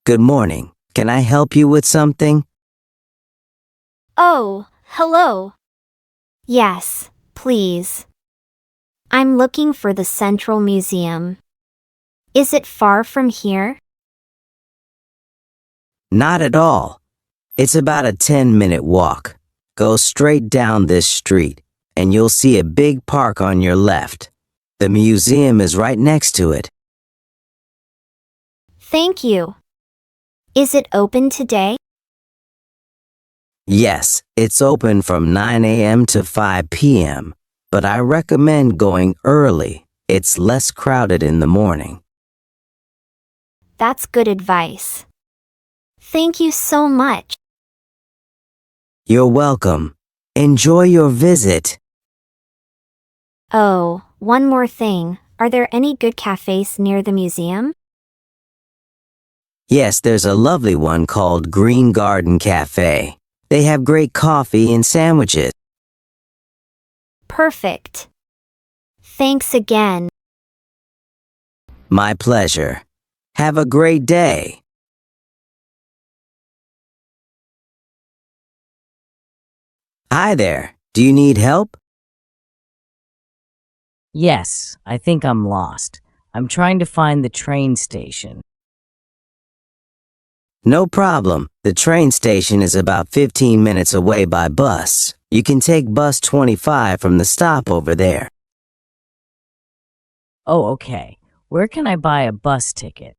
Good morning. Can I help you with something? Oh, hello. Yes, please. I'm looking for the Central Museum. Is it far from here? Not at all. It's about a 10-minute walk. Go straight down this street, and you'll see a big park on your left. The museum is right next to it. Thank you. Is it open today? Yes, it's open from 9 a.m. to 5 p.m., but I recommend going early. It's less crowded in the morning. That's good advice. Thank you so much. You're welcome. Enjoy your visit. Oh, one more thing. Are there any good cafes near the museum? Yes, there's a lovely one called Green Garden Cafe. They have great coffee and sandwiches. Perfect. Thanks again. My pleasure. Have a great day. Hi there. Do you need help? Yes, I think I'm lost. I'm trying to find the train station. No problem. The train station is about 15 minutes away by bus. You can take bus 25 from the stop over there. Oh, okay. Where can I buy a bus ticket?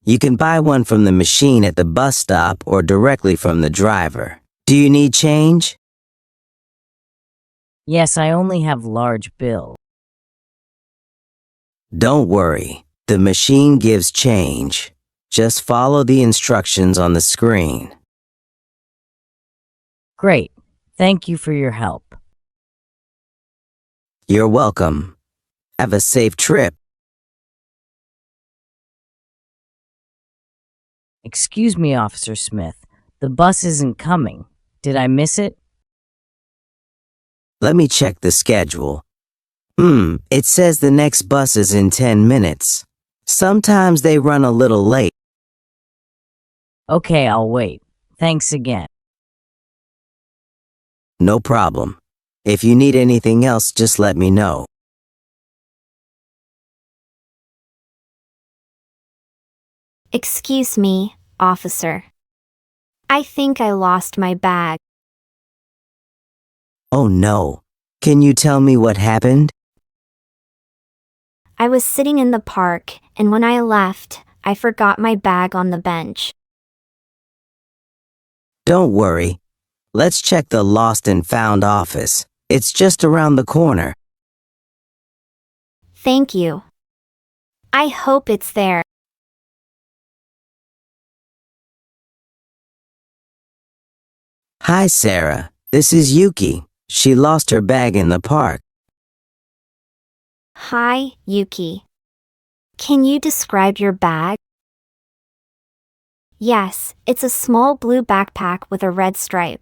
You can buy one from the machine at the bus stop or directly from the driver. Do you need change? Yes, I only have large bill. Don't worry. The machine gives change. Just follow the instructions on the screen. Great. Thank you for your help. You're welcome. Have a safe trip. Excuse me, Officer Smith. The bus isn't coming. Did I miss it? Let me check the schedule. It says the next bus is in 10 minutes. Sometimes they run a little late. Okay, I'll wait. Thanks again. No problem. If you need anything else, just let me know. Excuse me, officer. I think I lost my bag. Oh no. Can you tell me what happened? I was sitting in the park, and when I left, I forgot my bag on the bench. Don't worry. Let's check the lost and found office. It's just around the corner. Thank you. I hope it's there. Hi, Sarah. This is Yuki. She lost her bag in the park. Hi, Yuki. Can you describe your bag? Yes, it's a small blue backpack with a red stripe.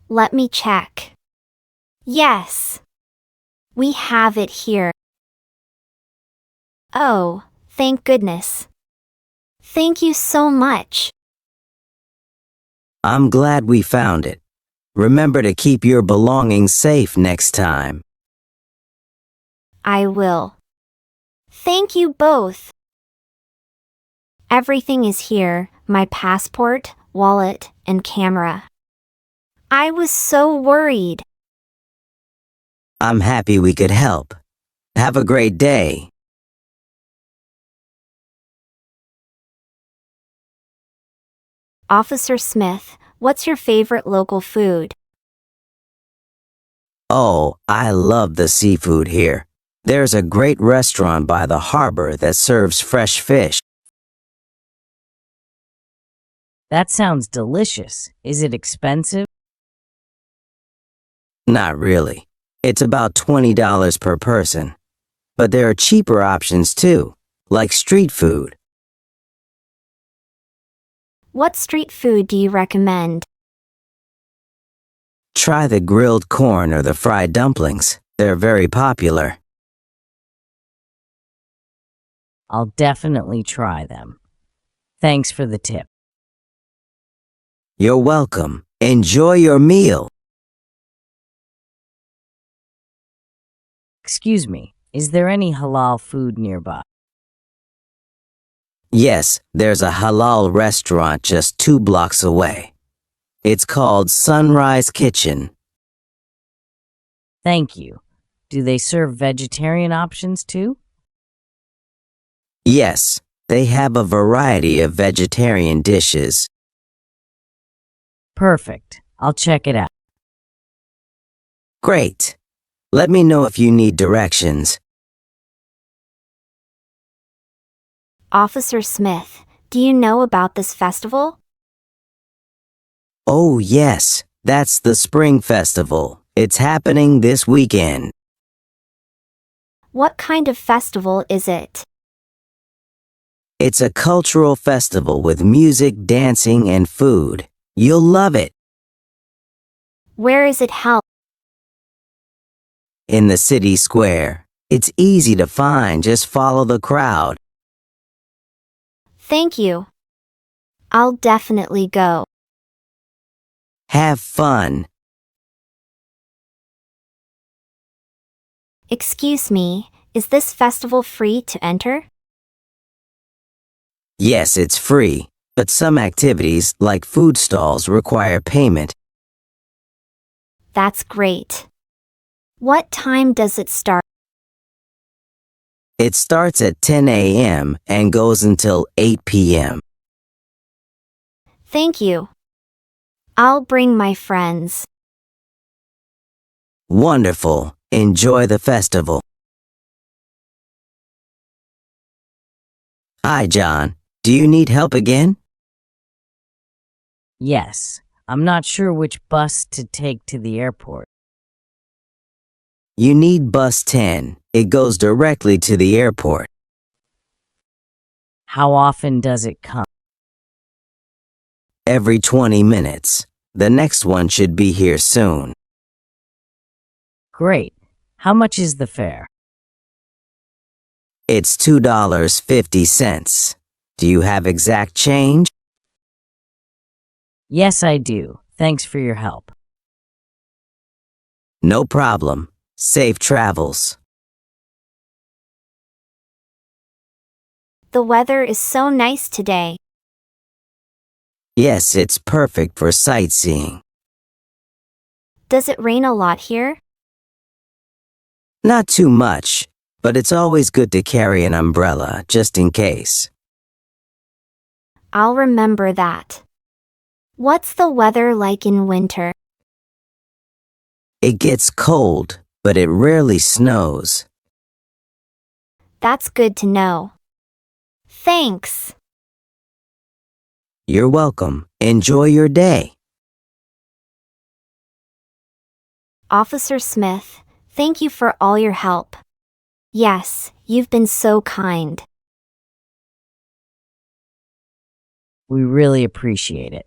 Let me check. Yes. We have it here. Oh, thank goodness. Thank you so much. I'm glad we found it. Remember to keep your belongings safe next time. I will. Thank you both. Everything is here, my passport, wallet, and camera. I was so worried. I'm happy we could help. Have a great day. Officer Smith, what's your favorite local food? Oh, I love the seafood here. There's a great restaurant by the harbor that serves fresh fish. That sounds delicious. Is it expensive? Not really. It's about $20 per person. But there are cheaper options too, like street food. What street food do you recommend? Try the grilled corn or the fried dumplings. They're very popular. I'll definitely try them. Thanks for the tip. You're welcome. Enjoy your meal. Excuse me, is there any halal food nearby? Yes, there's a halal restaurant just 2 blocks away. It's called Sunrise Kitchen. Thank you. Do they serve vegetarian options too? Yes, they have a variety of vegetarian dishes. Perfect. I'll check it out. Great. Let me know if you need directions. Officer Smith, do you know about this festival? Oh, yes, that's the Spring Festival. It's happening this weekend. What kind of festival is it? It's a cultural festival with music, dancing, and food. You'll love it. Where is it held? In the city square. It's easy to find, just follow the crowd. Thank you. I'll definitely go. Have fun. Excuse me, is this festival free to enter? Yes, it's free, but some activities, like food stalls, require payment. That's great. What time does it start? It starts at 10 a.m. and goes until 8 p.m. Thank you. I'll bring my friends. Wonderful. Enjoy the festival. Hi, John. Do you need help again? Yes. I'm not sure which bus to take to the airport. You need bus 10. It goes directly to the airport. How often does it come? Every 20 minutes. The next one should be here soon. Great. How much is the fare? It's $2.50. Do you have exact change? Yes, I do. Thanks for your help. No problem. Safe travels. The weather is so nice today. Yes, it's perfect for sightseeing. Does it rain a lot here? Not too much, but it's always good to carry an umbrella, just in case. I'll remember that. What's the weather like in winter? It gets cold, but it rarely snows. That's good to know. Thanks. You're welcome. Enjoy your day. Officer Smith, thank you for all your help. Yes, you've been so kind. We really appreciate it.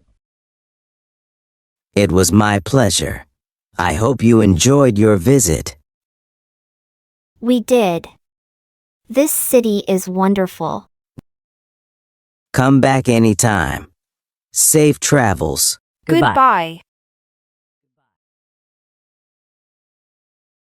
It was my pleasure. I hope you enjoyed your visit. We did. This city is wonderful. Come back anytime. Safe travels. Goodbye. Goodbye.